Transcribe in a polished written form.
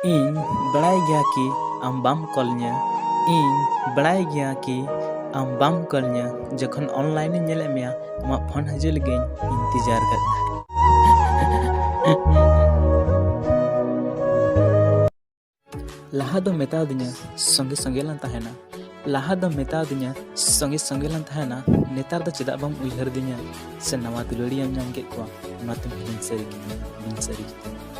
इन बड़ाई गया कि आम बाम कॉलन्या इन बड़ाई गया कि आम बाम कॉलन्या जखन ऑनलाइन नेले मिया मा फोन हजे लगे इंतजार करना लाहा दो मेता दिnya संगे संगे lan tahena लाहा दो मेता दिnya संगे संगे lan tahena नेतार दो चेदा बम उयहर दिnya से नवा दुलड़ियाम नाम के को मातम हिंसरी